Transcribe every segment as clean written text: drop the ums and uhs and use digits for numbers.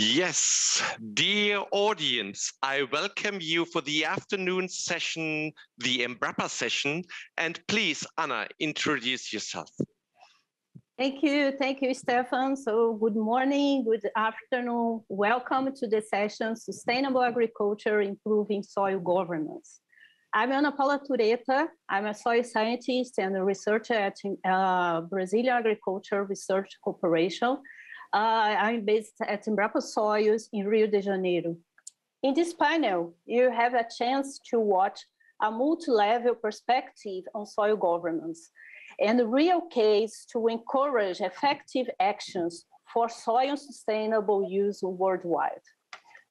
Yes, dear audience, I welcome you for the afternoon session, the Embrapa session. And please, Anna, introduce yourself. Thank you, Stefan. So good morning, good afternoon. Welcome to the session, Sustainable Agriculture, Improving Soil Governance. I'm Ana Paula Tureta. I'm a soil scientist and a researcher at Brazilian Agriculture Research Corporation. I'm based at Embrapa Soils in Rio de Janeiro. In this panel, you have a chance to watch a multi-level perspective on soil governance and a real case to encourage effective actions for soil sustainable use worldwide.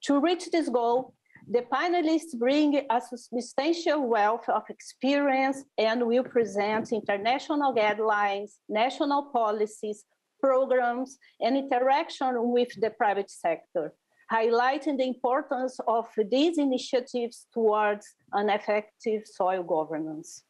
To reach this goal, the panelists bring a substantial wealth of experience and will present international guidelines, national policies, programs, and interaction with the private sector, highlighting the importance of these initiatives towards an effective soil governance.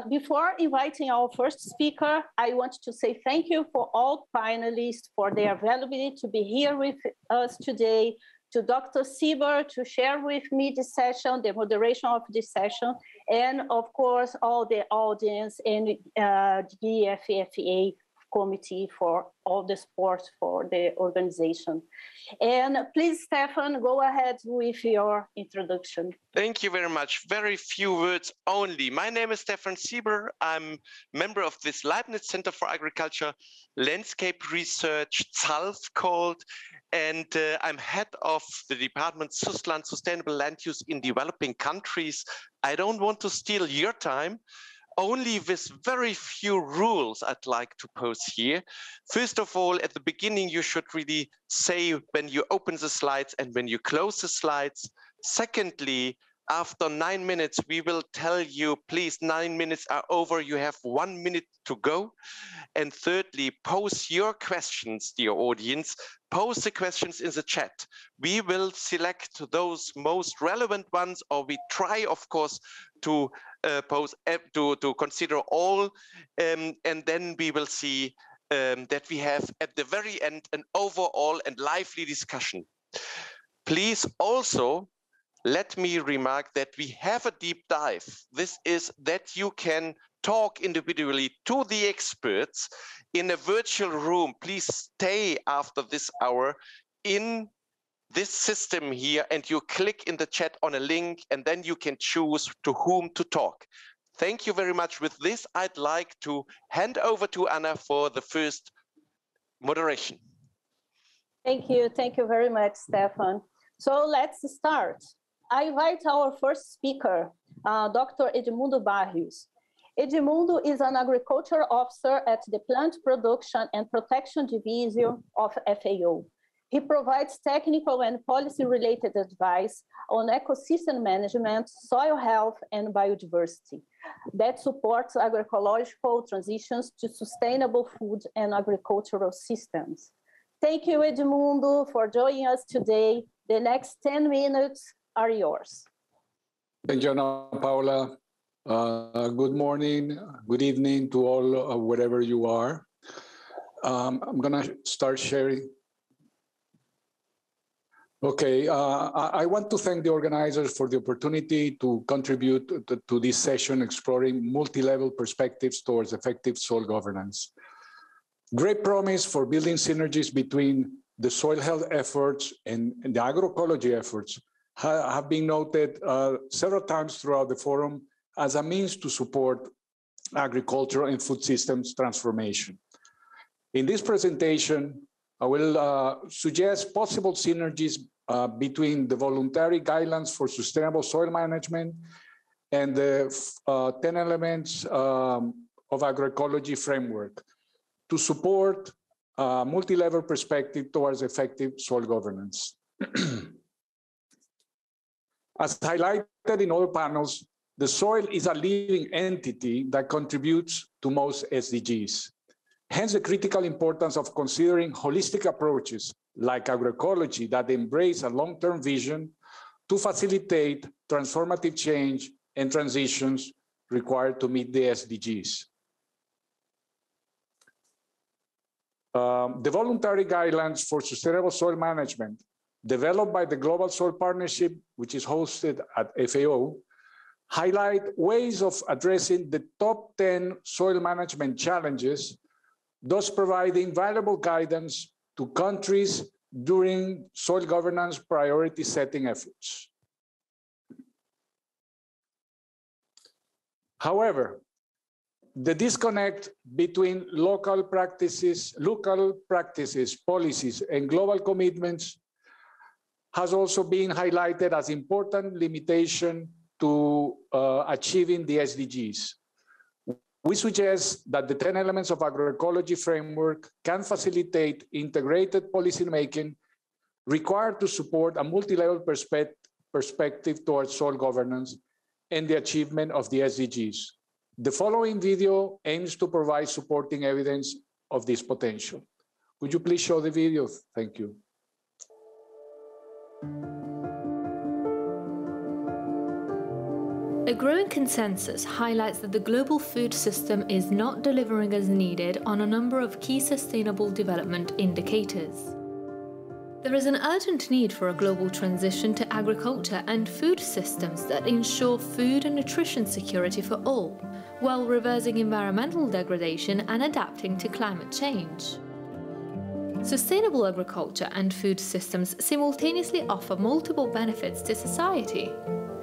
Before inviting our first speaker, I want to say thank you for all panelists for their availability to be here with us today, to Dr. Sieber to share with me this session, the moderation of this session, and of course, all the audience and GFFA committee for all the support for the organization. And please, Stefan, go ahead with your introduction. Thank you very much. Very few words only. My name is Stefan Sieber. I'm member of this Leibniz Center for Agriculture, Landscape Research, ZALF called, and I'm head of the department SUSLAND, Sustainable Land Use in Developing Countries. I don't want to steal your time. Only with very few rules I'd like to pose here. First of all, at the beginning, you should really say when you open the slides and when you close the slides. Secondly, after 9 minutes, we will tell you, please, 9 minutes are over. You have 1 minute to go. And thirdly, pose your questions, dear audience. Pose the questions in the chat. We will select those most relevant ones, or we try, of course, to consider all, and then we will see that we have at the very end an overall and lively discussion. Please also let me remark that we have a deep dive. This is that you can talk individually to the experts in a virtual room. Please stay after this hour in this system here, and you click in the chat on a link, and then you can choose to whom to talk. Thank you very much. With this, I'd like to hand over to Anna for the first moderation. Thank you very much, Stefan. So let's start. I invite our first speaker, Dr. Edmundo Barrios. Edmundo is an agriculture officer at the Plant Production and Protection Division of FAO. He provides technical and policy-related advice on ecosystem management, soil health, and biodiversity that supports agroecological transitions to sustainable food and agricultural systems. Thank you, Edmundo, for joining us today. The next 10 minutes are yours. Thank you, Ana Paula. Good morning, good evening to all, wherever you are. I'm going to start sharing. Okay, I want to thank the organizers for the opportunity to contribute to this session exploring multi-level perspectives towards effective soil governance. Great promise for building synergies between the soil health efforts and the agroecology efforts have been noted several times throughout the forum as a means to support agricultural and food systems transformation. In this presentation, I will suggest possible synergies between the voluntary guidelines for sustainable soil management and the 10 elements of agroecology framework to support a multi-level perspective towards effective soil governance. As highlighted in other panels, the soil is a living entity that contributes to most SDGs. Hence, the critical importance of considering holistic approaches like agroecology that embrace a long-term vision to facilitate transformative change and transitions required to meet the SDGs. The voluntary guidelines for sustainable soil management developed by the Global Soil Partnership, which is hosted at FAO, highlight ways of addressing the top 10 soil management challenges, thus providing valuable guidance to countries during soil governance priority setting efforts. However, the disconnect between local practices, policies, and global commitments has also been highlighted as important limitation to achieving the SDGs. We suggest that the 10 elements of agroecology framework can facilitate integrated policymaking required to support a multi-level perspective towards soil governance and the achievement of the SDGs. The following video aims to provide supporting evidence of this potential. Would you please show the video? Thank you. A growing consensus highlights that the global food system is not delivering as needed on a number of key sustainable development indicators. There is an urgent need for a global transition to agriculture and food systems that ensure food and nutrition security for all, while reversing environmental degradation and adapting to climate change. Sustainable agriculture and food systems simultaneously offer multiple benefits to society.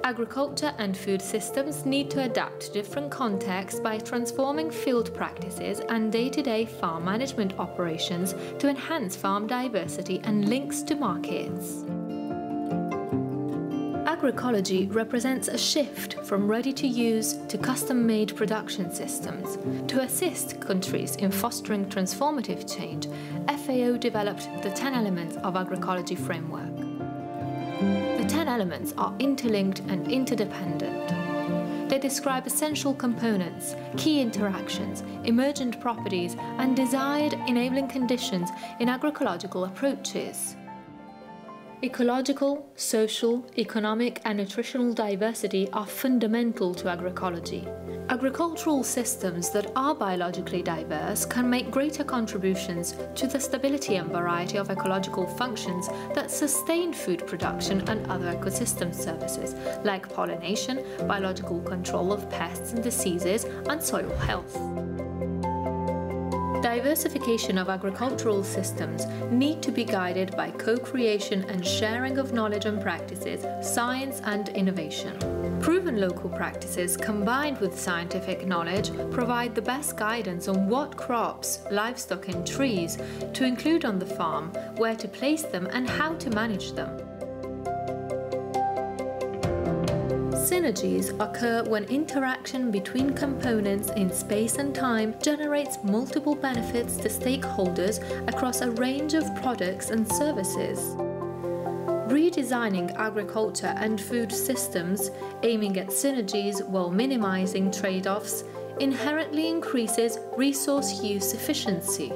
Agriculture and food systems need to adapt to different contexts by transforming field practices and day-to-day farm management operations to enhance farm diversity and links to markets. Agricology represents a shift from ready-to-use to custom-made production systems. To assist countries in fostering transformative change, FAO developed the 10 elements of Agricology framework. The 10 elements are interlinked and interdependent. They describe essential components, key interactions, emergent properties, and desired enabling conditions in agroecological approaches. Ecological, social, economic, and nutritional diversity are fundamental to agroecology. Agricultural systems that are biologically diverse can make greater contributions to the stability and variety of ecological functions that sustain food production and other ecosystem services, like pollination, biological control of pests and diseases, and soil health. Diversification of agricultural systems need to be guided by co-creation and sharing of knowledge and practices, science and innovation. Proven local practices combined with scientific knowledge provide the best guidance on what crops, livestock and trees to include on the farm, where to place them and how to manage them. Synergies occur when interaction between components in space and time generates multiple benefits to stakeholders across a range of products and services. Redesigning agriculture and food systems, aiming at synergies while minimizing trade-offs, inherently increases resource use efficiency.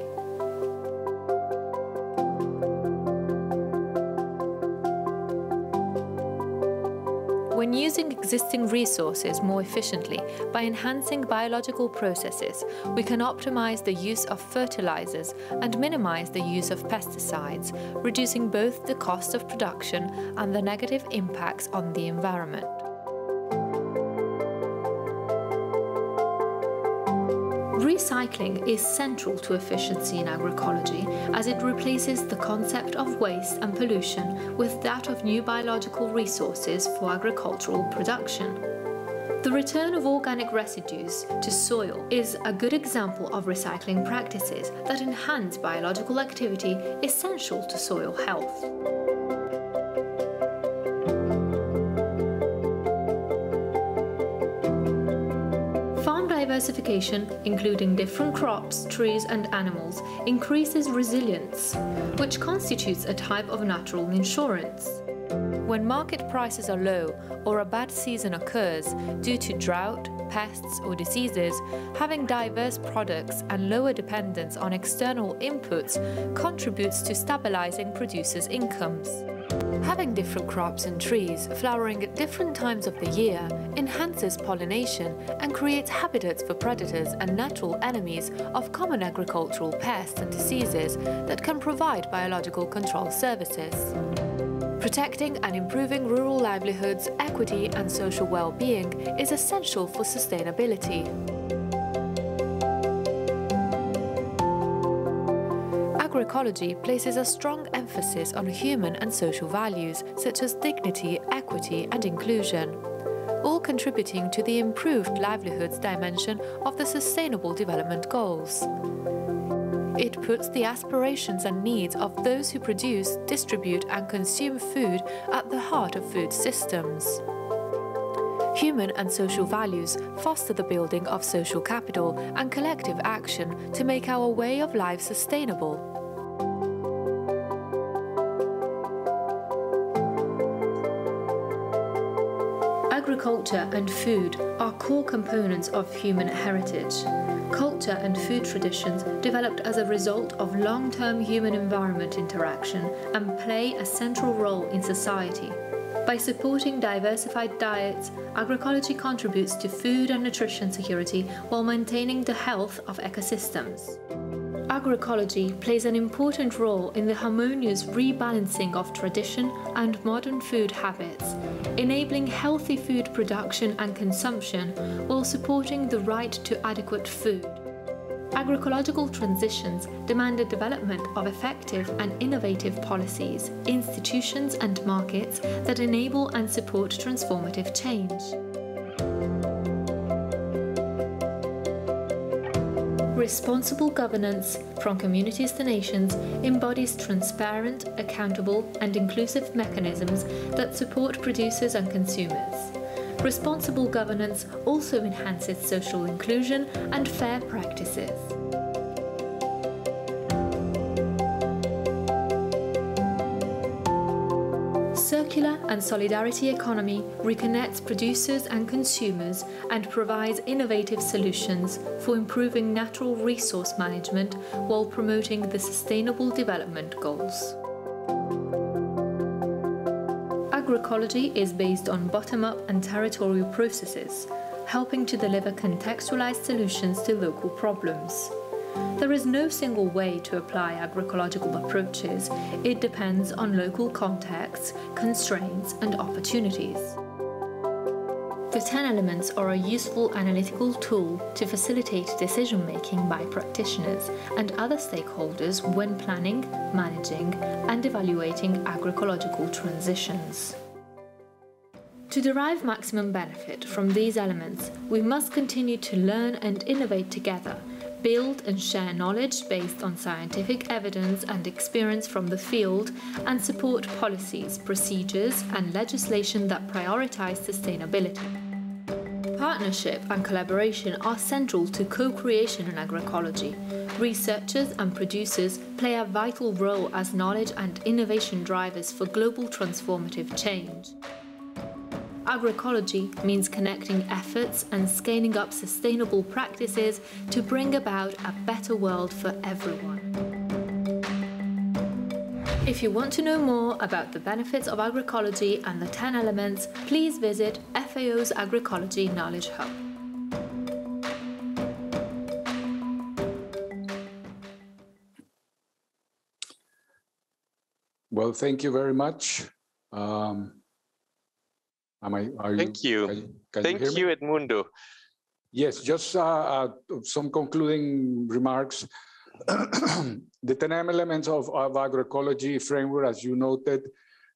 When using existing resources more efficiently by enhancing biological processes, we can optimize the use of fertilizers and minimize the use of pesticides, reducing both the cost of production and the negative impacts on the environment. Recycling is central to efficiency in agroecology, as it replaces the concept of waste and pollution with that of new biological resources for agricultural production. The return of organic residues to soil is a good example of recycling practices that enhance biological activity essential to soil health. Diversification, including different crops, trees and animals, increases resilience, which constitutes a type of natural insurance. When market prices are low or a bad season occurs due to drought, pests or diseases, having diverse products and lower dependence on external inputs contributes to stabilizing producers' incomes. Having different crops and trees flowering at different times of the year enhances pollination and creates habitats for predators and natural enemies of common agricultural pests and diseases that can provide biological control services. Protecting and improving rural livelihoods, equity and social well-being is essential for sustainability. Agricology places a strong emphasis on human and social values such as dignity, equity and inclusion, all contributing to the improved livelihoods dimension of the Sustainable Development Goals. It puts the aspirations and needs of those who produce, distribute and consume food at the heart of food systems. Human and social values foster the building of social capital and collective action to make our way of life sustainable. Agriculture and food are core components of human heritage. Culture and food traditions developed as a result of long-term human-environment interaction and play a central role in society. By supporting diversified diets, agroecology contributes to food and nutrition security while maintaining the health of ecosystems. Agroecology plays an important role in the harmonious rebalancing of tradition and modern food habits, enabling healthy food production and consumption while supporting the right to adequate food. Agroecological transitions demand the development of effective and innovative policies, institutions and markets that enable and support transformative change. Responsible governance, from communities to nations, embodies transparent, accountable and inclusive mechanisms that support producers and consumers. Responsible governance also enhances social inclusion and fair practices. Circular and solidarity economy reconnects producers and consumers and provides innovative solutions for improving natural resource management while promoting the Sustainable Development Goals. Agroecology is based on bottom-up and territorial processes, helping to deliver contextualized solutions to local problems. There is no single way to apply agroecological approaches. It depends on local contexts, constraints, and opportunities. The 10 elements are a useful analytical tool to facilitate decision-making by practitioners and other stakeholders when planning, managing, and evaluating agroecological transitions. To derive maximum benefit from these elements, we must continue to learn and innovate together, build and share knowledge based on scientific evidence and experience from the field, and support policies, procedures, and legislation that prioritize sustainability. Partnership and collaboration are central to co-creation in agroecology. Researchers and producers play a vital role as knowledge and innovation drivers for global transformative change. Agroecology means connecting efforts and scaling up sustainable practices to bring about a better world for everyone. If you want to know more about the benefits of agroecology and the 10 elements, please visit FAO's Agricology Knowledge Hub. Well, thank you very much. Thank you. Thank you, Edmundo. Yes, just some concluding remarks. The 10 elements of agroecology framework, as you noted,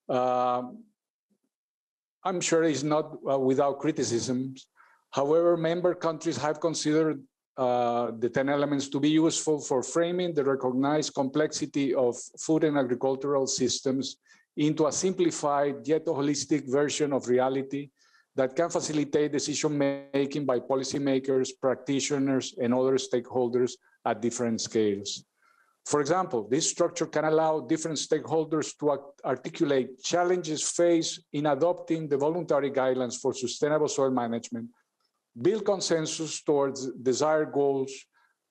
I'm sure is not without criticisms. However, member countries have considered the 10 elements to be useful for framing the recognized complexity of food and agricultural systems into a simplified yet holistic version of reality that can facilitate decision-making by policymakers, practitioners, and other stakeholders at different scales. For example, this structure can allow different stakeholders to articulate challenges faced in adopting the voluntary guidelines for sustainable soil management, build consensus towards desired goals,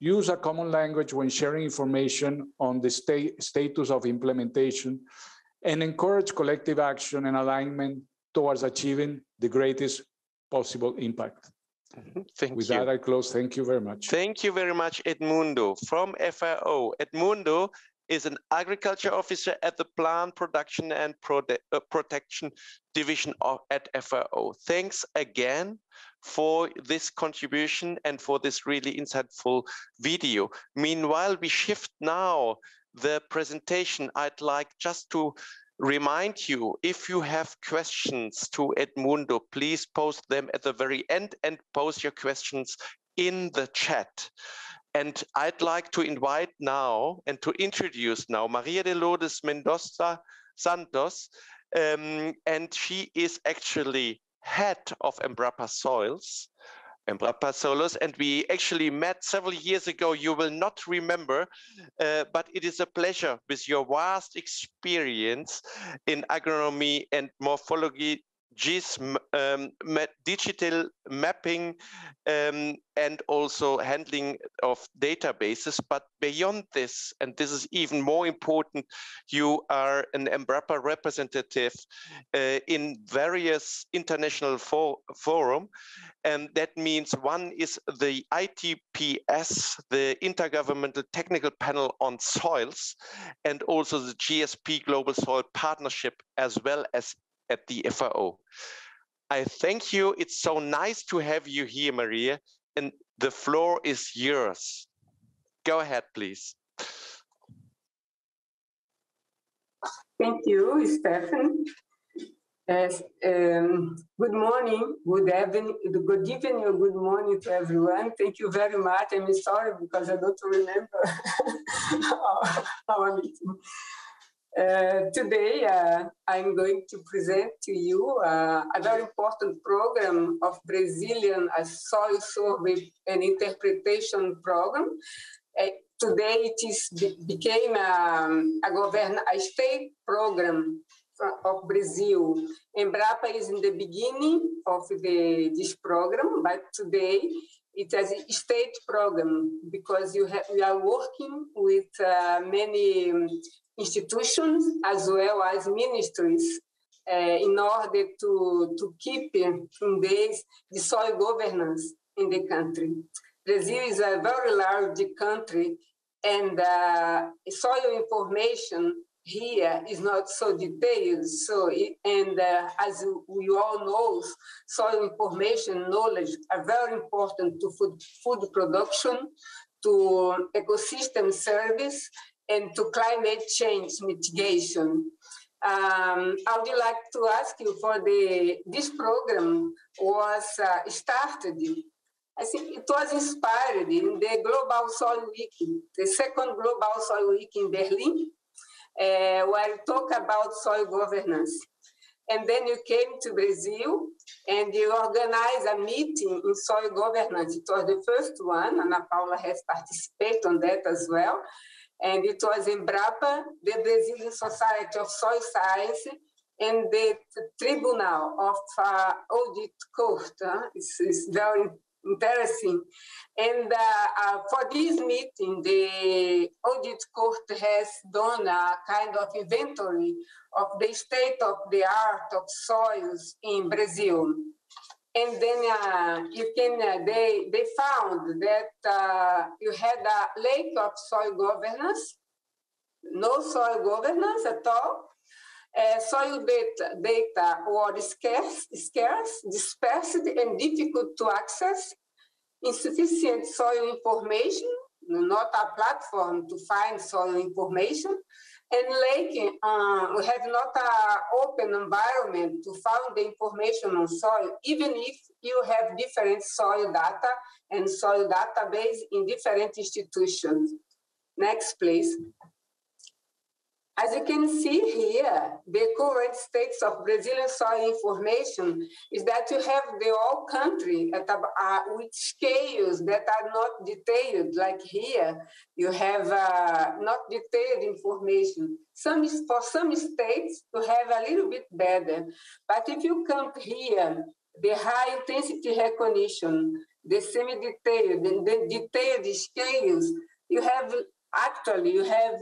use a common language when sharing information on the status of implementation, and encourage collective action and alignment towards achieving the greatest possible impact. Thank With you. that, I close. Thank you very much. Thank you very much, Edmundo, from FAO. Edmundo is an agriculture officer at the Plant Production and Protection Division at FAO. Thanks again for this contribution and for this really insightful video. Meanwhile, we shift now the presentation. I'd like just to remind you, if you have questions to Edmundo, please post them at the very end and post your questions in the chat. And I'd like to invite now and to introduce now Maria de Lourdes Mendoza Santos, and she is actually head of Embrapa Soils. And we actually met several years ago. You will not remember, but it is a pleasure with your vast experience in agronomy and morphology, digital mapping, and also handling of databases. But beyond this, and this is even more important, you are an Embrapa representative in various international forums. And that means one is the ITPS, the Intergovernmental Technical Panel on Soils, and also the GSP Global Soil Partnership, as well as at the FAO. I thank you. It's so nice to have you here, Maria, and the floor is yours. Go ahead, please. Thank you, Stefan. Good morning, good evening, or good morning to everyone. Thank you very much. I'm sorry because I don't remember our meeting. Today, I'm going to present to you a very important program of Brazilian soil survey and interpretation program. Today, became a state program of Brazil. Embrapa is in the beginning of this program, but today it is a state program because we are working with many institutions as well as ministries in order to keep in days the soil governance in the country. Brazil is a very large country, and soil information here is not so detailed. As we all know, soil information knowledge are very important to food production, to ecosystem service, and to climate change mitigation. I would like to ask you for this program was started. I think it was inspired in the Global Soil Week, the second Global Soil Week in Berlin, where you talk about soil governance. And then you came to Brazil and you organized a meeting in soil governance. It was the first one, Ana Paula has participated on that as well. And it was Embrapa, the Brazilian Society of Soil Science, and the Tribunal of Audit Court. It's very interesting. And for this meeting, the Audit Court has done a kind of inventory of the state of the art of soils in Brazil. And then they found that you had a lack of soil governance, no soil governance at all. Soil data were scarce, dispersed, and difficult to access. Insufficient soil information, not a platform to find soil information. And we have not an open environment to find the information on soil, even if you have different soil data and soil database in different institutions. Next, please. As you can see here, the current states of Brazilian soil information is that you have the whole country with scales that are not detailed, like here, you have not detailed information. For some states, you have a little bit better. But if you come here, the high intensity recognition, the semi-detailed, and the detailed scales, you have actually, you have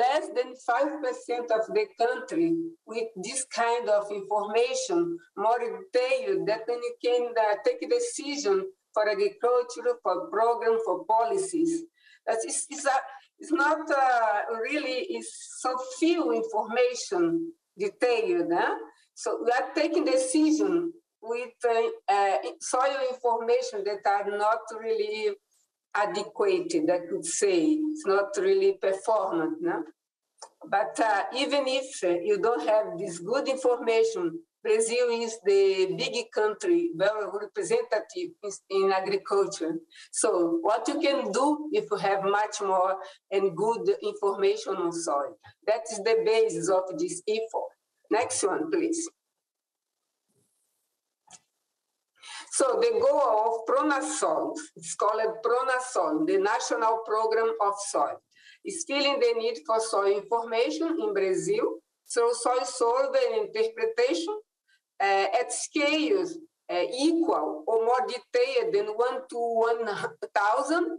less than 5% of the country with this kind of information, more detailed, that then you can take a decision for agriculture, for program, for policies. It's not really, it's so few information detailed. So we are taking decision with soil information that are not really adequate, I could say. It's not really performant. No? But even if you don't have this good information, Brazil is the big country, very representative in agriculture. So what you can do if you have much more and good information on soil. That is the basis of this effort. Next one, please. So the goal of PRONASOL, it's called PRONASOL, the National Program of Soil, is filling the need for soil information in Brazil through soil survey and interpretation at scales equal or more detailed than 1 to 1,000.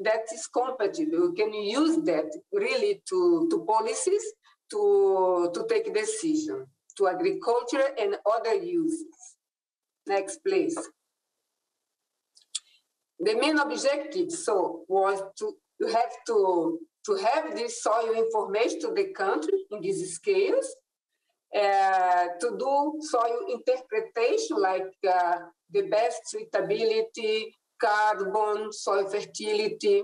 That is compatible. You can use that really to policies to take decision to agriculture and other uses. Next, please. The main objective was to have this soil information to the country in these scales, to do soil interpretation like the best suitability, carbon, soil fertility,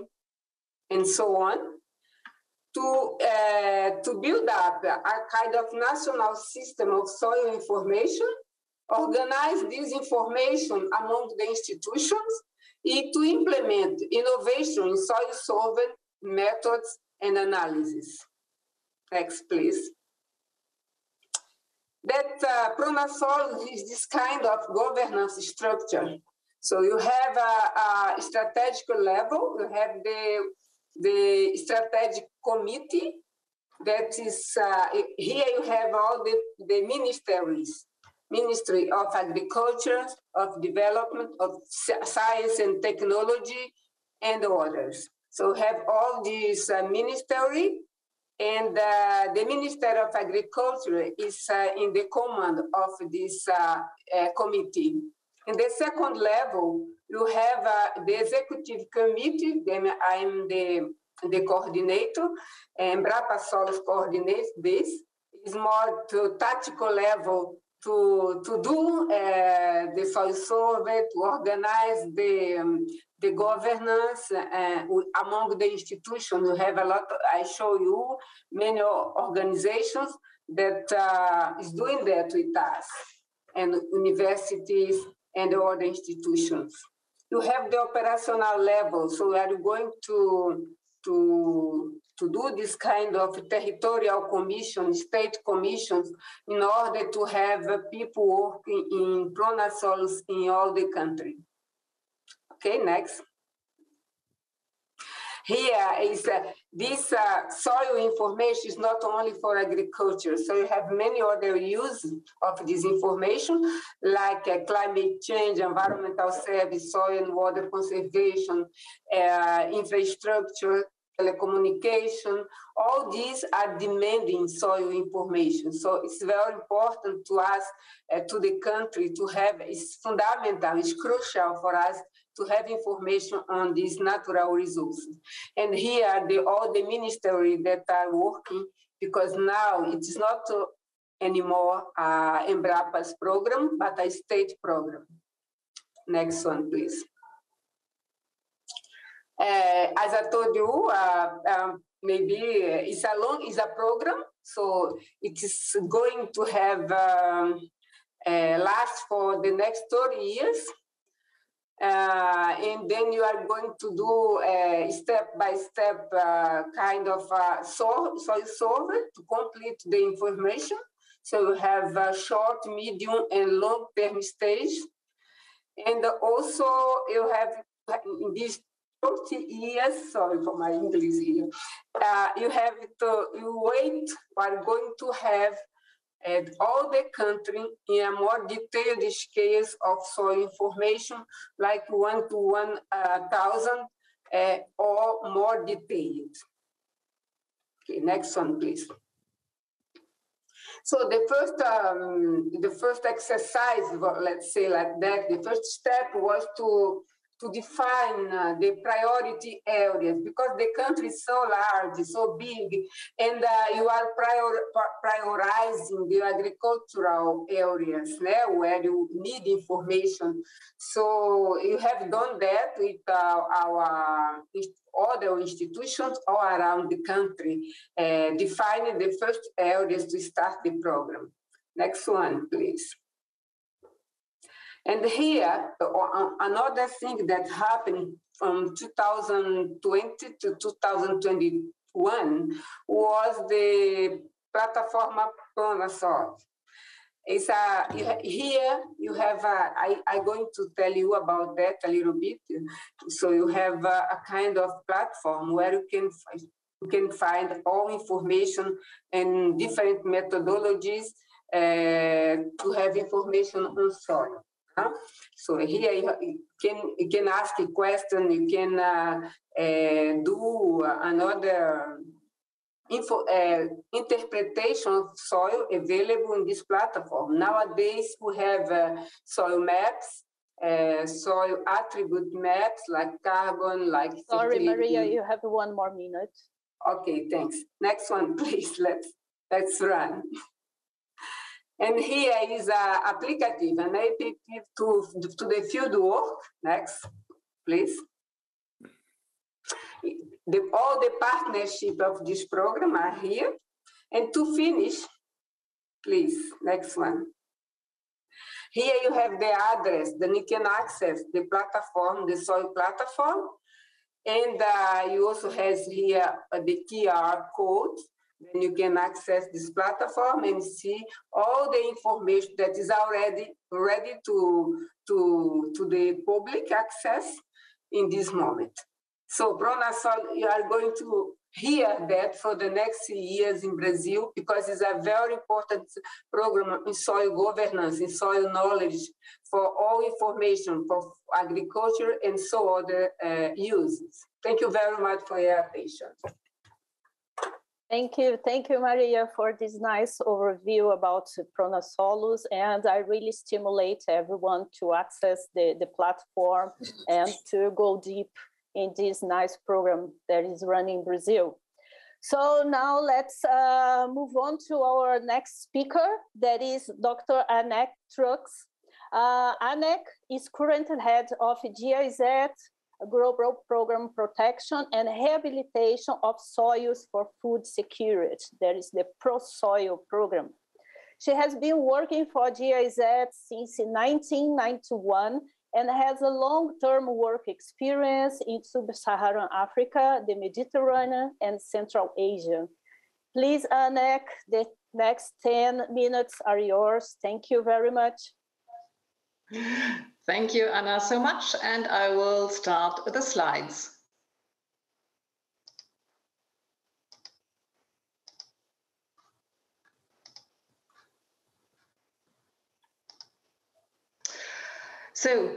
and so on, to build up a kind of national system of soil information, organize this information among the institutions, and to implement innovation in soil survey methods and analysis. Next, please. That PRONASOL is this kind of governance structure. So you have a strategic level, you have the strategic committee, that is, here you have all the ministries. Ministry of Agriculture, of Development, of Science and Technology, and others. So we have all these ministry, and the Minister of Agriculture is in the command of this committee. In the second level, you have the Executive Committee, then I'm the coordinator, and Embrapa Solos coordinates this. It's more to tactical level, to do the soil survey, to organize the governance among the institutions. We have a lot, I show you many organizations that is doing that with us, and universities and other institutions. You have the operational level, so we are going to do this kind of territorial commissions, state commissions, in order to have people working in PRONASOLs in all the country. Okay, next. Here is this soil information is not only for agriculture, so you have many other uses of this information, like climate change, environmental service, soil and water conservation, infrastructure, telecommunication. All these are demanding soil information. So it's very important to us, to the country, to have, it's fundamental, it's crucial for us to have information on these natural resources. And here are all the ministries that are working, because now it is not anymore Embrapa's program, but a state program. Next one, please. As I told you, maybe it's a program, so it is going to have last for the next 30 years. And then you are going to do a step-by-step kind of soil survey to complete the information. So you have a short, medium, and long-term stage. And also you have in these 30 years, sorry for my English here, you are going to have all the country in a more detailed scales of soil information, like 1 to 1,000, or more detailed. Okay, next one, please. So the first exercise, let's say like that, the first step was to define the priority areas, because the country is so large, so big, and you are prioritizing the agricultural areas where you need information. So you have done that with our other institutions all around the country, defining the first areas to start the program. Next one, please. And here, another thing that happened from 2020 to 2021 was the Plataforma Pronasol. Here you have, I'm going to tell you about that a little bit. So you have a kind of platform where you can find all information and different methodologies to have information on soil. So here you can ask a question, you can do another interpretation of soil available in this platform. Nowadays, we have soil maps, soil attribute maps like carbon, like Sorry, Maria, you have 1 more minute. Okay, thanks. Next one, please. Let's run. And here is an applicative, an applicative to the field work. Next, please. All the partnership of this program are here. And to finish, please, next one. Here you have the address, then you can access the platform, the soil platform. And you also have here the QR code. Then you can access this platform and see all the information that is already ready to the public access in this moment. So Pronasol, you are going to hear that for the next years in Brazil, because it's a very important program in soil governance, in soil knowledge, for all information for agriculture and so other uses. Thank you very much for your attention. Thank you, Maria, for this nice overview about Pronasolus, and I really stimulate everyone to access the platform and to go deep in this nice program that is running in Brazil. So now let's move on to our next speaker, that is Dr. Anek Trux. Anek is currently head of GIZ, Global Program Protection and Rehabilitation of Soils for Food Security. That is the ProSoil program. She has been working for GIZ since 1991 and has a long-term work experience in Sub-Saharan Africa, the Mediterranean, and Central Asia. Please, Anek, the next 10 minutes are yours. Thank you very much. Thank you, Anna, so much, and I will start with the slides. So,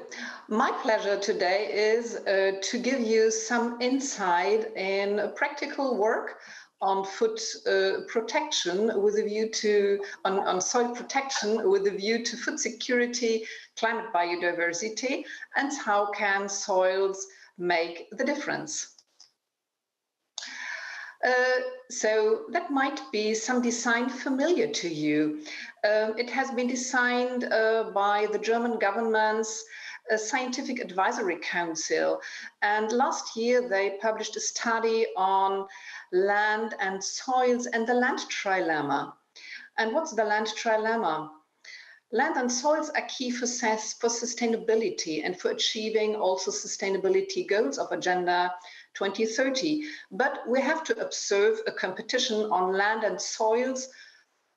my pleasure today is to give you some insight in practical work on food protection with a view to, on soil protection with a view to food security, climate biodiversity, and how can soils make the difference. So that might be some design familiar to you. It has been designed by the German government's Scientific Advisory Council, and last year they published a study on land and soils and the land trilemma. And what's the land trilemma? Land and soils are key for sustainability and for achieving also sustainability goals of Agenda 2030. But we have to observe a competition on land and soils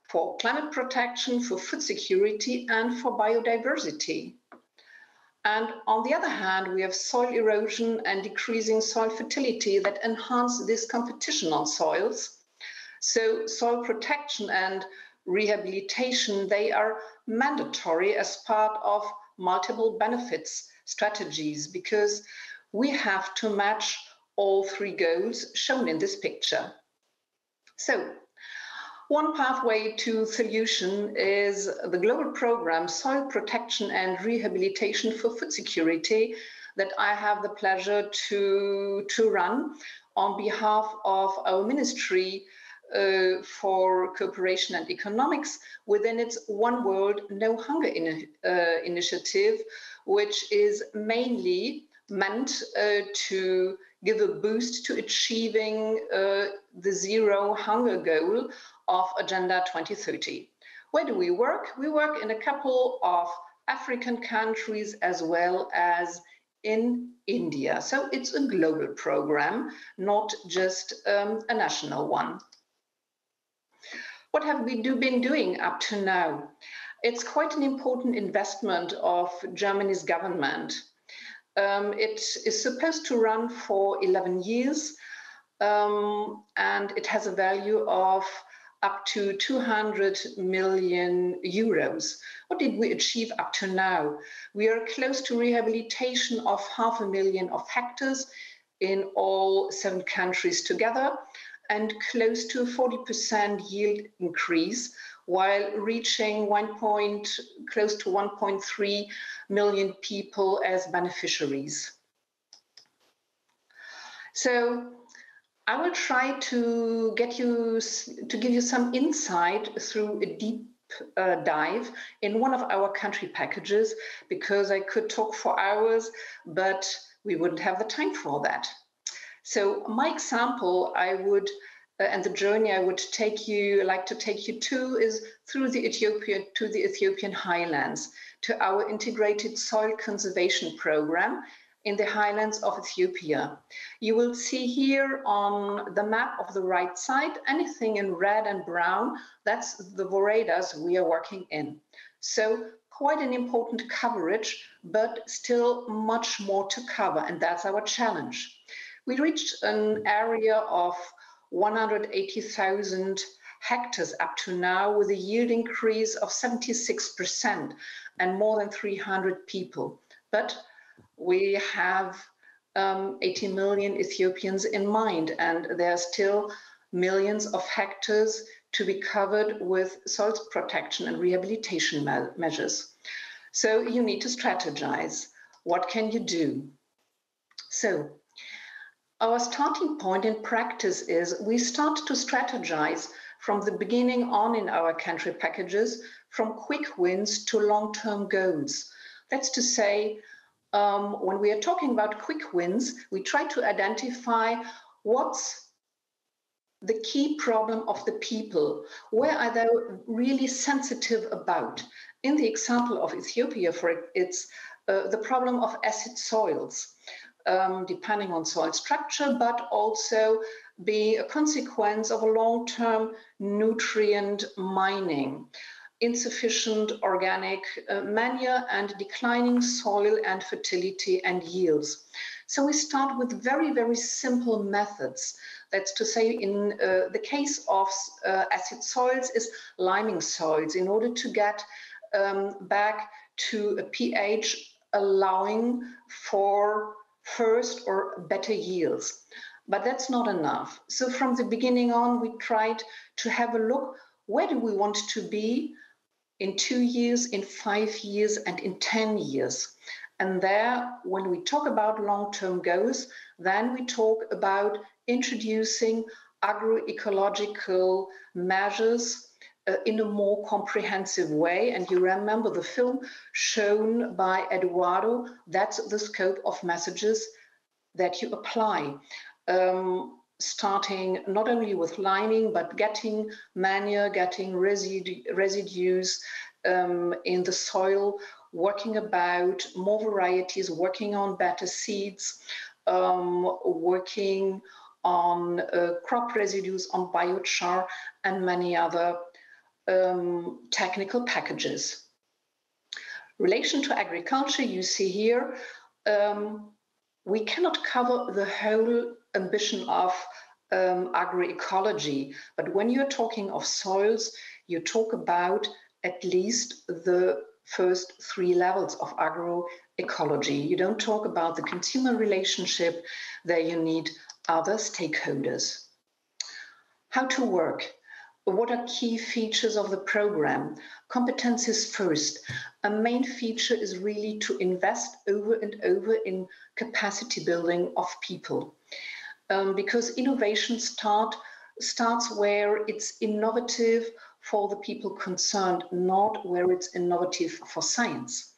for climate protection, for food security, and for biodiversity. And on the other hand, we have soil erosion and decreasing soil fertility that enhance this competition on soils. So soil protection and rehabilitation, they are mandatory as part of multiple benefits strategies, because we have to match all three goals shown in this picture. So, one pathway to solution is the global program Soil Protection and Rehabilitation for Food Security that I have the pleasure to run on behalf of our Ministry for Cooperation and Economics within its One World, No Hunger initiative, which is mainly meant to give a boost to achieving the zero hunger goal of Agenda 2030. Where do we work? We work in a couple of African countries as well as in India. So it's a global program, not just a national one. What have we been doing up to now? It's quite an important investment of Germany's government. It is supposed to run for 11 years, and it has a value of up to 200 million euros. What did we achieve up to now? We are close to rehabilitation of 500,000 of hectares in all 7 countries together, and close to 40% yield increase, while reaching close to 1.3 million people as beneficiaries. So I will try to give you some insight through a deep dive in one of our country packages, because I could talk for hours, but we wouldn't have the time for that. So my example and the journey I would like to take you to is through the Ethiopian highlands, to our integrated soil conservation program in the highlands of Ethiopia. You will see here on the map of the right side, anything in red and brown, that's the woredas we are working in. So quite an important coverage, but still much more to cover, and that's our challenge. We reached an area of 180,000 hectares up to now, with a yield increase of 76% and more than 300 people. But we have 80 million Ethiopians in mind, and there are still millions of hectares to be covered with soil protection and rehabilitation measures. So you need to strategize. What can you do? So our starting point in practice is we start to strategize from the beginning on in our country packages, from quick wins to long-term goals. That's to say, when we are talking about quick wins, we try to identify what's the key problem of the people. Where are they really sensitive about? In the example of Ethiopia, it's the problem of acid soils, depending on soil structure, but also being a consequence of a long-term nutrient mining, insufficient organic manure, and declining soil and fertility and yields. So we start with very, very simple methods. That's to say, in the case of acid soils, is liming soils in order to get back to a pH allowing for first or better yields. But that's not enough. So from the beginning on, we tried to have a look, where do we want to be in 2 years, in 5 years, and in 10 years. And there, when we talk about long-term goals, then we talk about introducing agroecological measures in a more comprehensive way. And you remember the film shown by Eduardo, that's the scope of messages that you apply. Starting not only with liming, but getting manure, getting residues in the soil, working about more varieties, working on better seeds, working on crop residues, on biochar, and many other technical packages. Relation to agriculture, you see here, we cannot cover the whole ambition of agroecology, but when you're talking of soils, you talk about at least the first 3 levels of agroecology. You don't talk about the consumer relationship, there you need other stakeholders. How to work? What are key features of the program? Competencies first. A main feature is really to invest over and over in capacity building of people. Because innovation starts where it's innovative for the people concerned, not where it's innovative for science.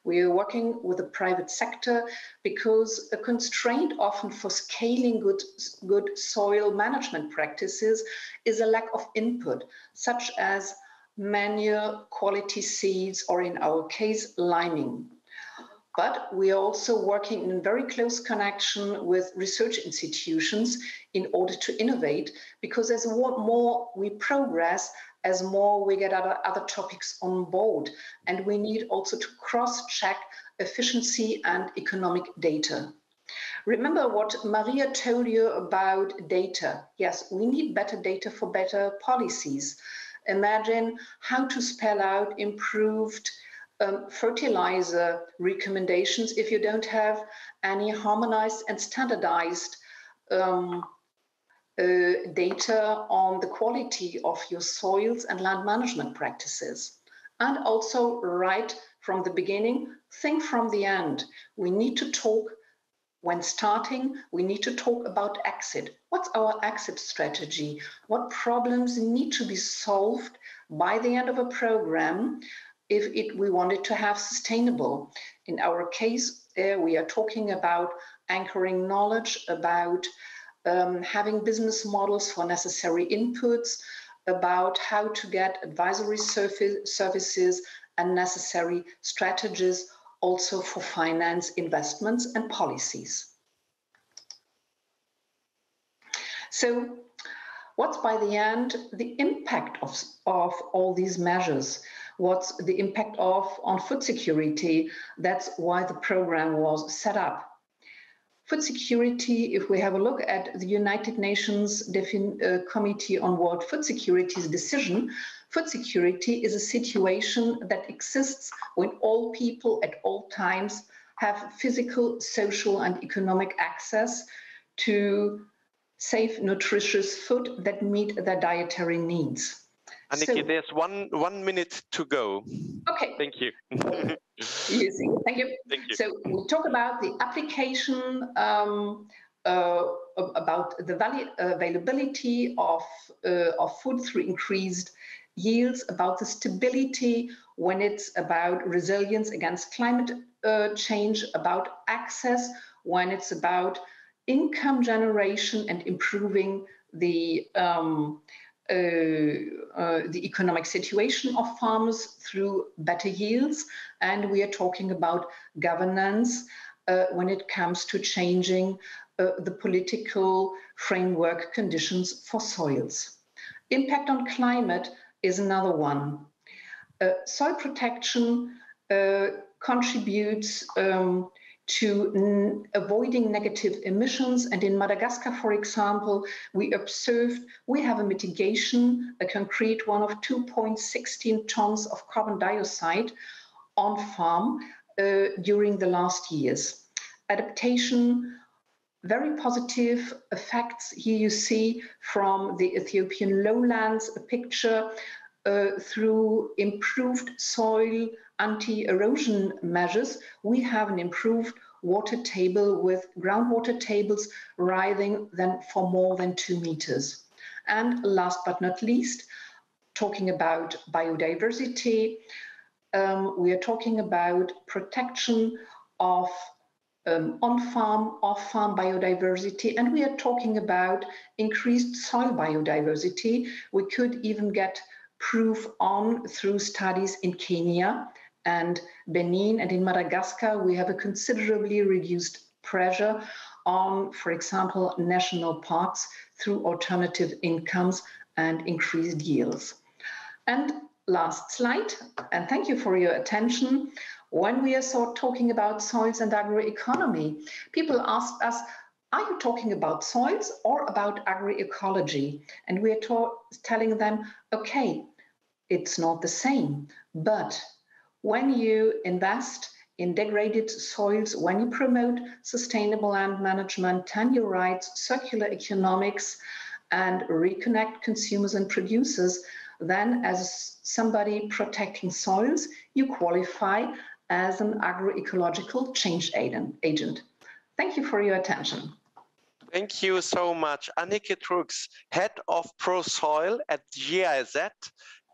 We are working with the private sector because a constraint often for scaling good soil management practices is a lack of input, such as manure, quality seeds, or in our case, liming. But we are also working in very close connection with research institutions in order to innovate, because as more we progress, as more we get other topics on board. And we need also to cross-check efficiency and economic data. Remember what Maria told you about data. Yes, we need better data for better policies. Imagine how to spell out improved fertilizer recommendations if you don't have any harmonized and standardized data on the quality of your soils and land management practices. And also, right from the beginning, think from the end. We need to talk, when starting, we need to talk about exit. What's our exit strategy? What problems need to be solved by the end of a program if we want it to have sustainable? In our case, we are talking about anchoring knowledge, about having business models for necessary inputs, about how to get advisory services and necessary strategies also for finance, investments and policies. So what's by the end the impact of all these measures? What's the impact on food security? That's why the program was set up. Food security, if we have a look at the United Nations Committee on World Food Security's decision, food security is a situation that exists when all people at all times have physical, social, and economic access to safe, nutritious food that meet their dietary needs. Anniki, so, there's one minute to go. Okay. Thank you. Easy. Thank you. Thank you. So we talk about the application, about the availability of food through increased yields, about the stability when it's about resilience against climate change, about access when it's about income generation and improving the economic situation of farmers through better yields. And we are talking about governance when it comes to changing the political framework conditions for soils. Impact on climate is another one. Soil protection contributes to avoiding negative emissions. And in Madagascar, for example, we observed we have a mitigation, a concrete one of 2.16 tons of carbon dioxide on farm during the last years. Adaptation, very positive effects. Here you see from the Ethiopian lowlands a picture through improved soil anti-erosion measures. We have an improved water table with groundwater tables rising for more than 2 meters. And last but not least, talking about biodiversity, we are talking about protection of on-farm, off-farm biodiversity, and we are talking about increased soil biodiversity. We could even get proof on through studies in Kenya and Benin, and in Madagascar, we have a considerably reduced pressure on, for example, national parks through alternative incomes and increased yields. And last slide, and thank you for your attention. When we are talking about soils and agroeconomy, people ask us, are you talking about soils or about agroecology? And we are telling them, okay, it's not the same, but when you invest in degraded soils, when you promote sustainable land management, tenure rights, circular economics, and reconnect consumers and producers, then as somebody protecting soils, you qualify as an agroecological change agent. Thank you for your attention. Thank you so much. Anneke Trux, Head of Pro Soil at GIZ,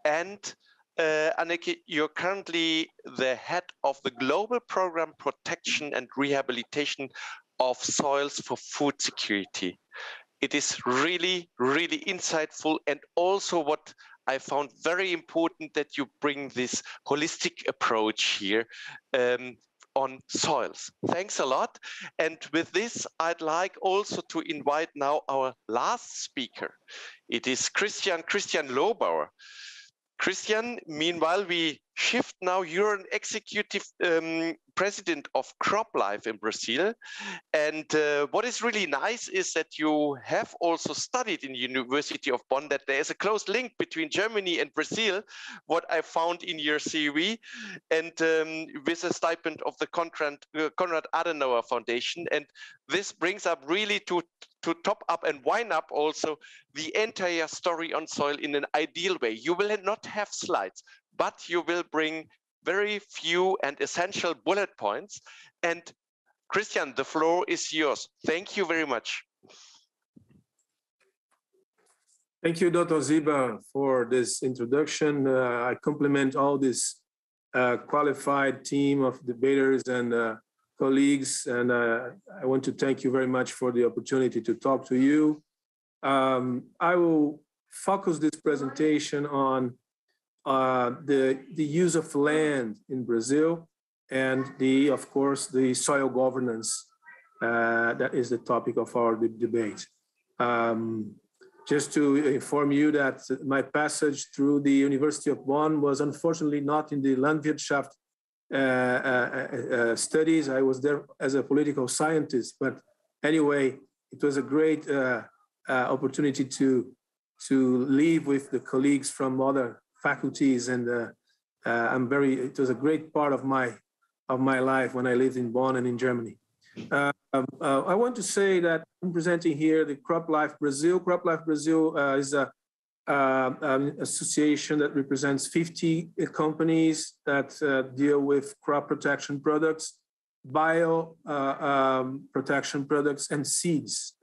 and Anneke, you're currently the head of the Global Program Protection and Rehabilitation of Soils for Food Security. It is really, really insightful, and also what I found very important that you bring this holistic approach here on soils. Thanks a lot. And with this, I'd like also to invite now our last speaker. It is Christian Lobauer. Christian, meanwhile, we shift now. You're an executive president of CropLife in Brazil. And what is really nice is that you have also studied in the University of Bonn, that there is a close link between Germany and Brazil, what I found in your CV, and with a stipend of the Konrad Adenauer Foundation. And this brings up really to top up and wind up also the entire story on soil in an ideal way. You will not have slides, but you will bring very few and essential bullet points. And Christian, the floor is yours. Thank you very much. Thank you, Dr. Ziba, for this introduction. I compliment all this qualified team of debaters and colleagues, and I want to thank you very much for the opportunity to talk to you. I will focus this presentation on the use of land in Brazil and of course, the soil governance. That is the topic of our debate. Just to inform you that my passage through the University of Bonn was unfortunately not in the Landwirtschaft studies. I was there as a political scientist, but anyway, it was a great opportunity to live with the colleagues from other faculties, and it was a great part of my life when I lived in Bonn and in Germany. I want to say that I'm presenting here the CropLife Brazil. CropLife Brazil is an association that represents 50 companies that deal with crop protection products, bio protection products, and seeds.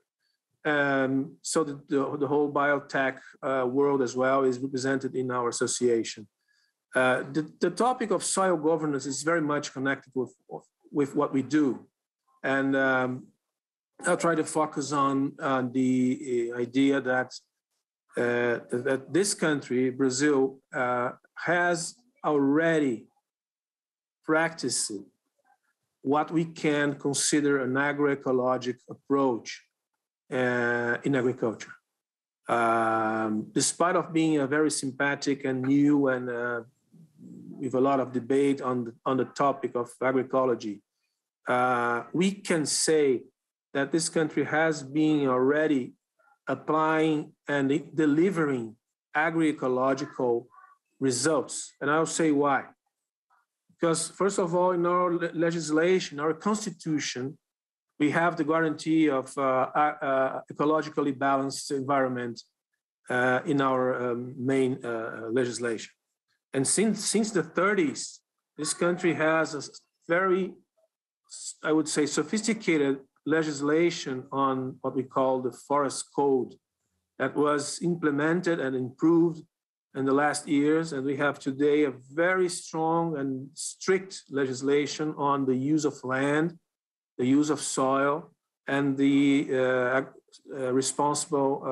So the whole biotech world as well is represented in our association. The topic of soil governance is very much connected with what we do. And I'll try to focus on the idea that this country, Brazil, has already practiced what we can consider an agroecologic approach in agriculture. Despite of being a very sympathetic and new and with a lot of debate on the topic of agricology, we can say that this country has been already applying and delivering agroecological results. And I'll say why. Because first of all, in our legislation, our constitution, we have the guarantee of ecologically balanced environment in our main legislation. And since the 30s, this country has a very, I would say, sophisticated legislation on what we call the forest code that was implemented and improved in the last years. And we have today a very strong and strict legislation on the use of land, the use of soil, and the responsible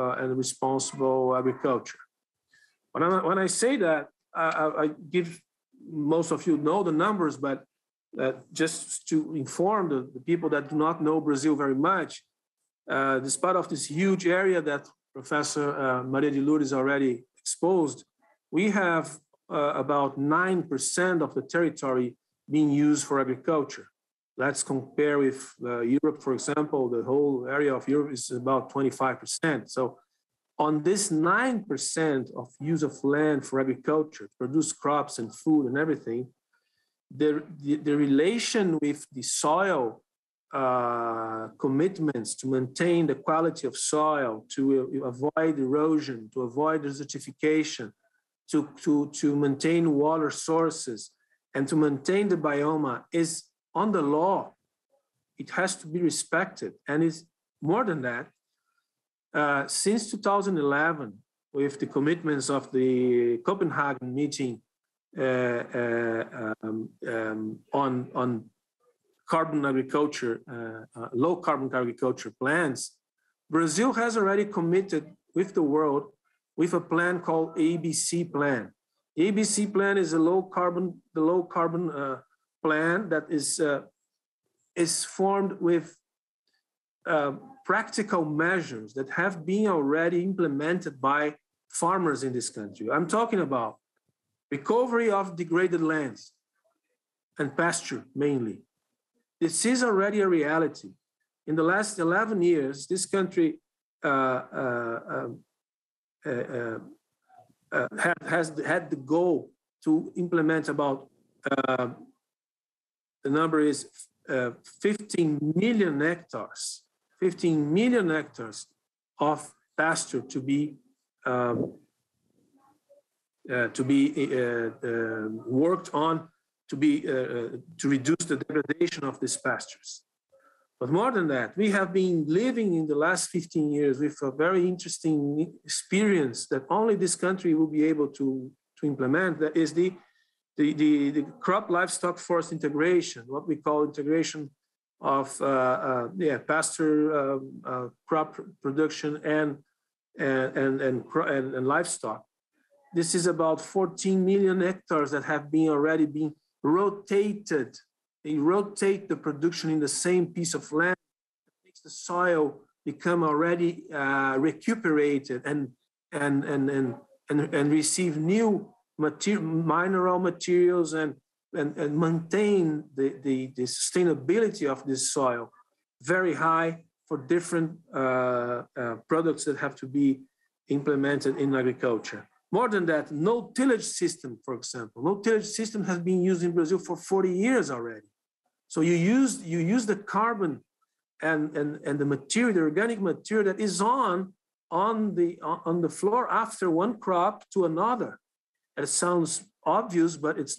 agriculture. When I say that, I give, most of you know the numbers, but just to inform the people that do not know Brazil very much, despite of this huge area that Professor Maria de Lourdes already exposed, we have about 9% of the territory being used for agriculture. Let's compare with Europe, for example. The whole area of Europe is about 25%. So on this 9% of use of land for agriculture, to produce crops and food and everything, the relation with the soil commitments to maintain the quality of soil, to avoid erosion, to avoid desertification, to maintain water sources, and to maintain the bioma is on the law. It has to be respected. And it's more than that. Since 2011, with the commitments of the Copenhagen meeting on carbon agriculture, low carbon agriculture plans, Brazil has already committed with the world with a plan called ABC plan. The ABC plan is the low carbon plan that is formed with practical measures that have been already implemented by farmers in this country. I'm talking about recovery of degraded lands and pasture mainly. This is already a reality. In the last 11 years, this country has had the goal to implement about, the number is 15 million hectares of pasture to be worked on to reduce the degradation of these pastures. But more than that, we have been living in the last 15 years with a very interesting experience that only this country will be able to implement. That is the crop livestock forest integration, what we call integration of pasture, crop production and livestock. This is about 14 million hectares that have been already been rotated. They rotate the production in the same piece of land, makes the soil become already recuperated and receive new mineral materials and maintain the sustainability of this soil very high for different products that have to be implemented in agriculture. More than that, no tillage system, for example. No tillage system has been used in Brazil for 40 years already. So you use the carbon and the material, the organic material that is on the floor after one crop to another. It sounds obvious, but it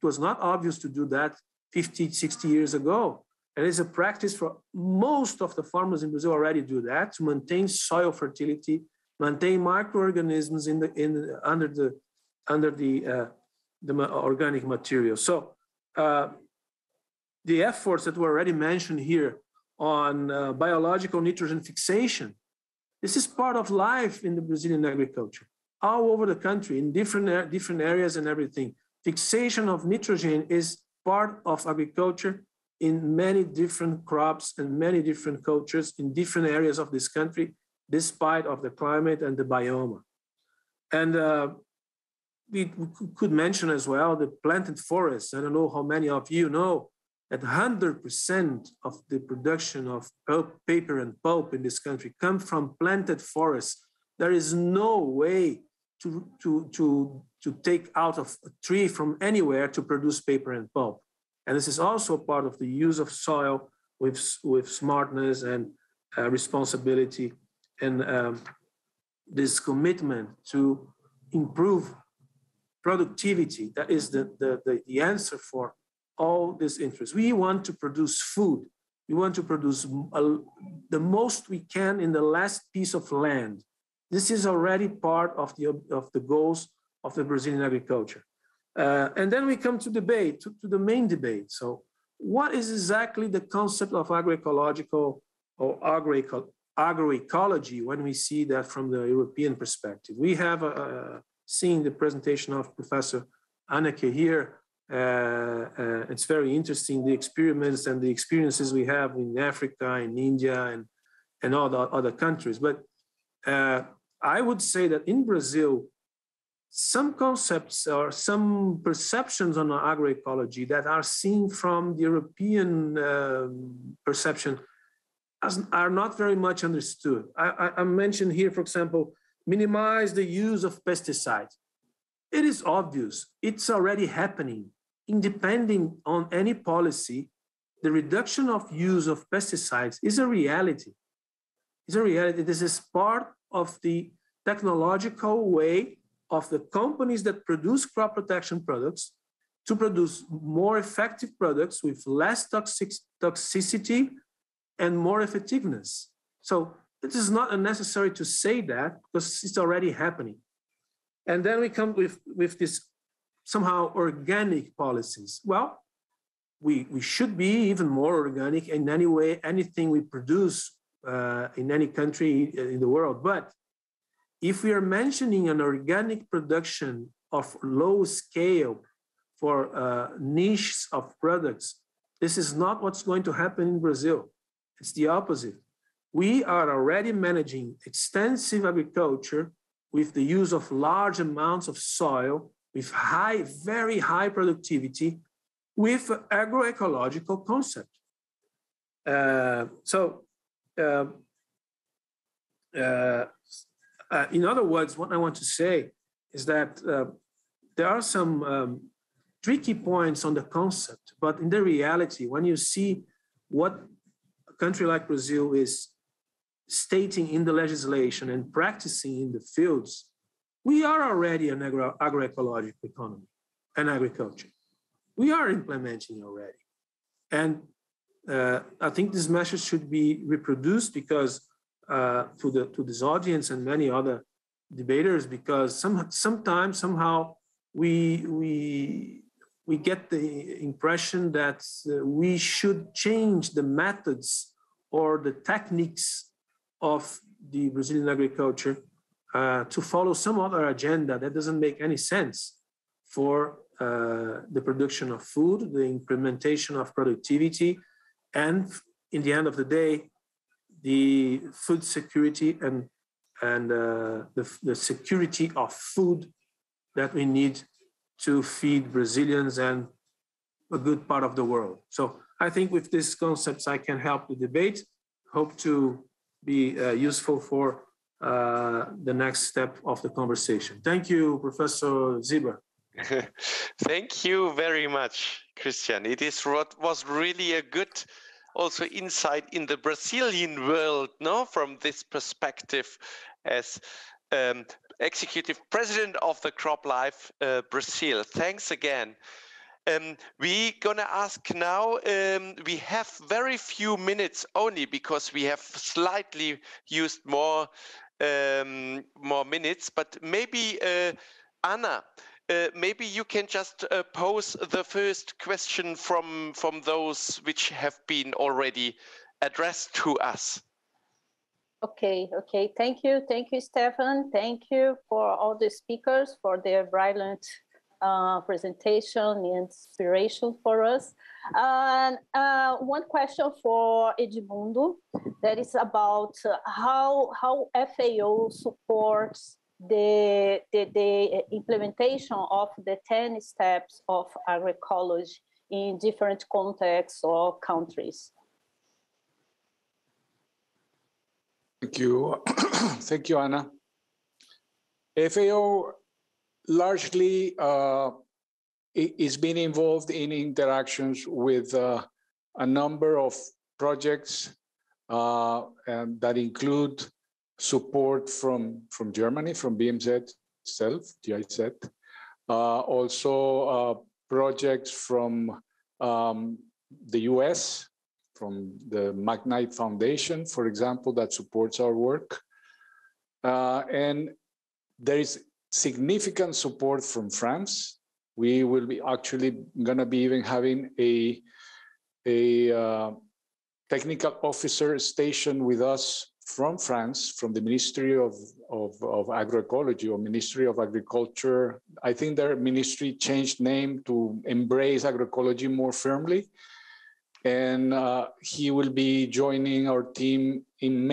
was not obvious to do that 50, 60 years ago. And it's a practice for most of the farmers in Brazil already do that to maintain soil fertility, maintain microorganisms under the organic material. So the efforts that were already mentioned here on biological nitrogen fixation, this is part of life in the Brazilian agriculture, all over the country, in different areas and everything. Fixation of nitrogen is part of agriculture in many different crops and many different cultures in different areas of this country, despite of the climate and the biome. And we could mention as well the planted forests. I don't know how many of you know that 100% of the production of paper and pulp in this country come from planted forests. There is no way to take out of a tree from anywhere to produce paper and pulp. And this is also part of the use of soil with smartness and responsibility and this commitment to improve productivity. That is the answer for all this interest. We want to produce food. We want to produce the most we can in the last piece of land. This is already part of the goals of the Brazilian agriculture. And then we come to debate, to the main debate. So what is exactly the concept of agroecological or agroecology when we see that from the European perspective? We have seen the presentation of Professor Anneke here. It's very interesting, the experiments and the experiences we have in Africa, in India, and all the other countries. But I would say that in Brazil, some concepts or some perceptions on agroecology that are seen from the European perception are not very much understood. I mentioned here, for example, minimize the use of pesticides. It is obvious. It's already happening independent on any policy, the reduction of use of pesticides is a reality. It's a reality. This is part of the technological way of the companies that produce crop protection products to produce more effective products with less toxicity and more effectiveness. So it is not unnecessary to say that because it's already happening. And then we come with this somehow organic policies. Well, we should be even more organic in any way, anything we produce in any country in the world. But if we are mentioning an organic production of low scale for niches of products, this is not what's going to happen in Brazil. It's the opposite. We are already managing extensive agriculture with the use of large amounts of soil, with very high productivity, with agroecological concept. In other words, what I want to say is that there are some tricky points on the concept, but in the reality, when you see what a country like Brazil is stating in the legislation and practicing in the fields, we are already an agroecological economy and agriculture. We are implementing already. And I think this message should be reproduced because to this audience and many other debaters, because sometimes somehow we get the impression that we should change the methods or the techniques of the Brazilian agriculture to follow some other agenda that doesn't make any sense for the production of food, the implementation of productivity, and in the end of the day, the food security and the security of food that we need to feed Brazilians and a good part of the world. So I think with these concepts, I can help the debate. Hope to be useful for the next step of the conversation. Thank you, Professor Zieber. Thank you very much, Christian. It is what was really a good also insight in the Brazilian world, no, from this perspective as executive president of the CropLife Brazil. Thanks again. We're gonna ask now, we have very few minutes only because we have slightly used more minutes, but maybe Anna, maybe you can just pose the first question from those which have been already addressed to us. Okay. Thank you, Stefan. Thank you for all the speakers for their brilliant presentation and inspiration for us. And one question for Edmundo that is about how FAO supports the implementation of the 10 steps of agroecology in different contexts or countries. Thank you. Thank you, Anna. FAO largely is being involved in interactions with a number of projects and that include support from Germany, from BMZ itself, GIZ. Also projects from the US, from the McKnight Foundation, for example, that supports our work. And there is significant support from France. We will be actually gonna be even having a technical officer stationed with us from France, from the Ministry of Agroecology or Ministry of Agriculture. I think their ministry changed name to embrace agroecology more firmly. And he will be joining our team in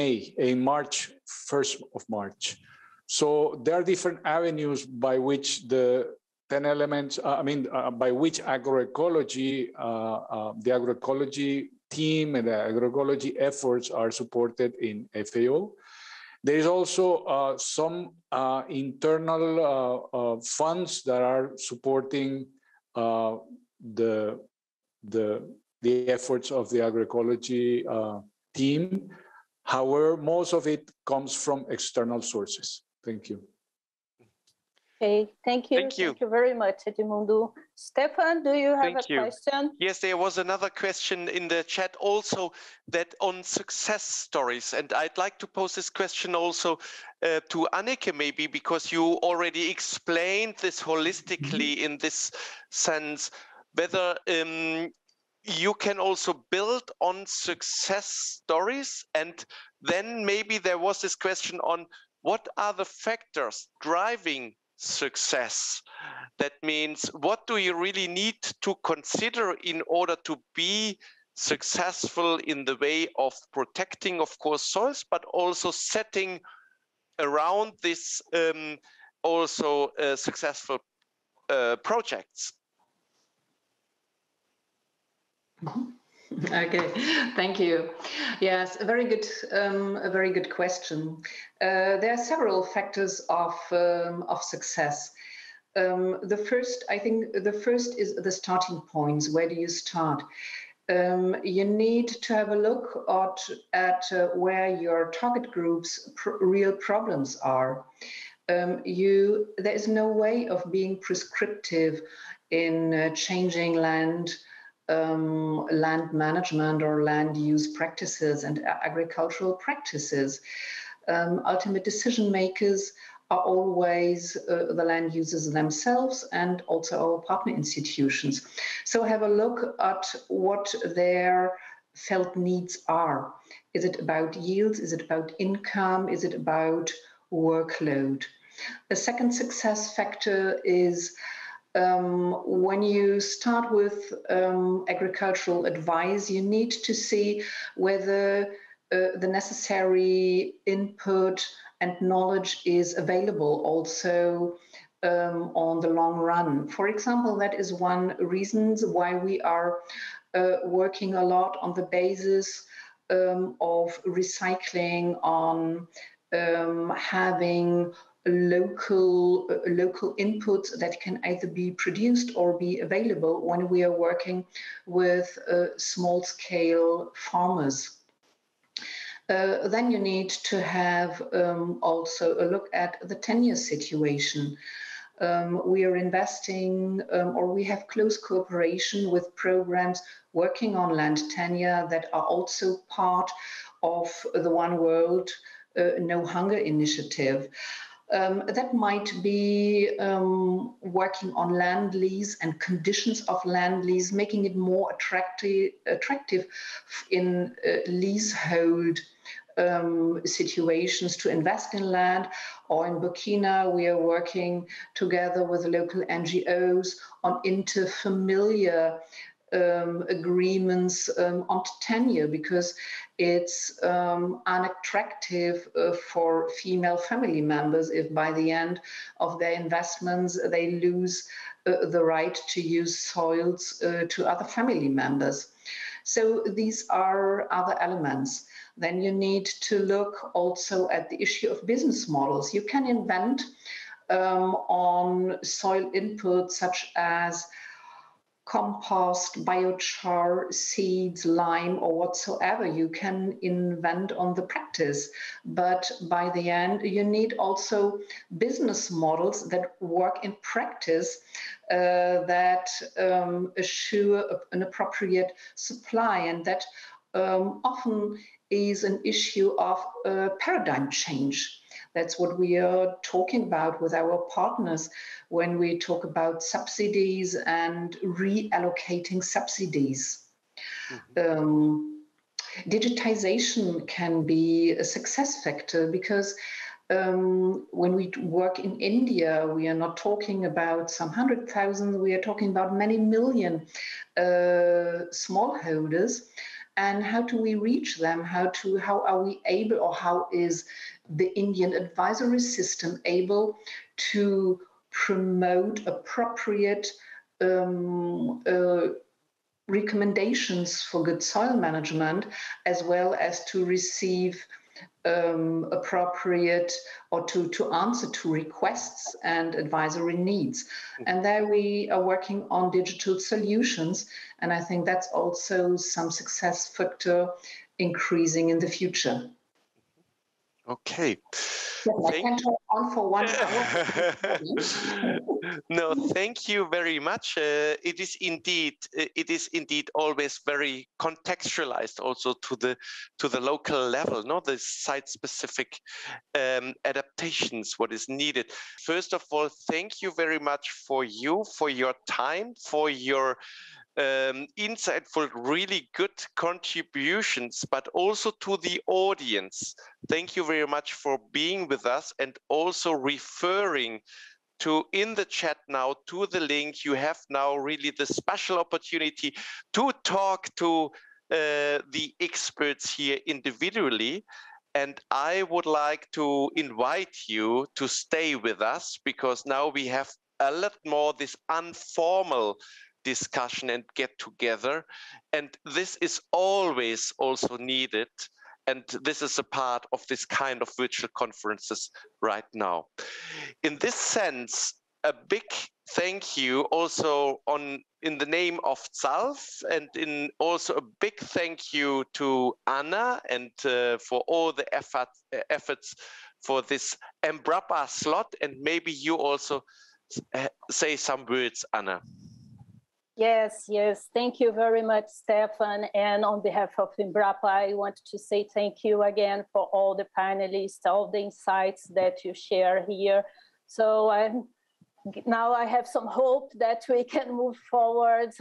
March, 1st of March. So there are different avenues by which the 10 elements, by which agroecology, the agroecology team and the agroecology efforts are supported in FAO. There is also some internal funds that are supporting the efforts of the agroecology team. However, most of it comes from external sources. Thank you. Okay, thank you. Thank you very much, Edmundo. Stefan, do you have a question? Yes, there was another question in the chat also that on success stories. And I'd like to pose this question also to Anneke maybe, because you already explained this holistically in this sense, whether you can also build on success stories. And then maybe there was this question on what are the factors driving success? That means, what do you really need to consider in order to be successful in the way of protecting, of course, soils, but also setting around this also successful projects? Okay, thank you. Yes, a very good question. There are several factors of success. I think the first is the starting points. Where do you start? You need to have a look at where your target group's real problems are. There is no way of being prescriptive in changing land management or land use practices and agricultural practices. Ultimate decision makers are always the land users themselves and also our partner institutions. So have a look at what their felt needs are. Is it about yields? Is it about income? Is it about workload? The second success factor is when you start with agricultural advice, you need to see whether the necessary input and knowledge is available also on the long run. For example, that is one reason why we are working a lot on the basis of recycling, on having local inputs that can either be produced or be available when we are working with small-scale farmers. Then you need to have also a look at the tenure situation. We are investing or we have close cooperation with programs working on land tenure that are also part of the One World No Hunger initiative. That might be working on land lease and conditions of land lease, making it more attractive in leasehold situations to invest in land. Or in Burkina, we are working together with local NGOs on interfamiliar agreements on tenure, because it's unattractive for female family members if by the end of their investments they lose the right to use soils to other family members. So these are other elements. Then you need to look also at the issue of business models. You can invent on soil inputs such as compost, biochar, seeds, lime, or whatsoever. You can invent on the practice, but by the end, you need also business models that work in practice that assure an appropriate supply, and that often is an issue of paradigm change. That's what we are talking about with our partners when we talk about subsidies and reallocating subsidies. Digitization can be a success factor, because when we work in India, we are not talking about some 100,000, we are talking about many million smallholders. And how do we reach them? How are we able, or how is the Indian advisory system able to promote appropriate recommendations for good soil management, as well as to receive appropriate or to answer to requests and advisory needs. And there we are working on digital solutions. And I think that's also some success factor increasing in the future. Okay. I can talk on for 1 hour. No, thank you very much. It is indeed always very contextualized also to the local level, no, the site-specific adaptations, what is needed. First of all, thank you very much for your time, for your insightful, really good contributions, but also to the audience. Thank you very much for being with us and also referring to in the chat now to the link. You have now really the special opportunity to talk to the experts here individually. And I would like to invite you to stay with us, because now we have a lot more this informal discussion and get together. And this is always also needed. And this is a part of this kind of virtual conferences right now. In this sense, a big thank you also in the name of ZALF, and in also a big thank you to Anna and for all the efforts for this Embrapa slot. And maybe you also say some words, Anna. Yes. Thank you very much, Stefan. And on behalf of Embrapa, I want to say thank you again for all the panelists, all the insights that you share here. So now I have some hope that we can move forward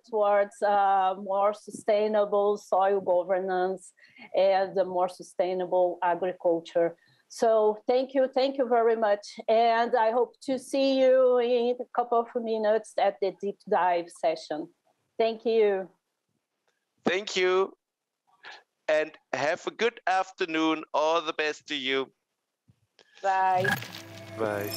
towards more sustainable soil governance and a more sustainable agriculture. So thank you very much. And I hope to see you in a couple of minutes at the deep dive session. Thank you. Thank you. And have a good afternoon. All the best to you. Bye. Bye.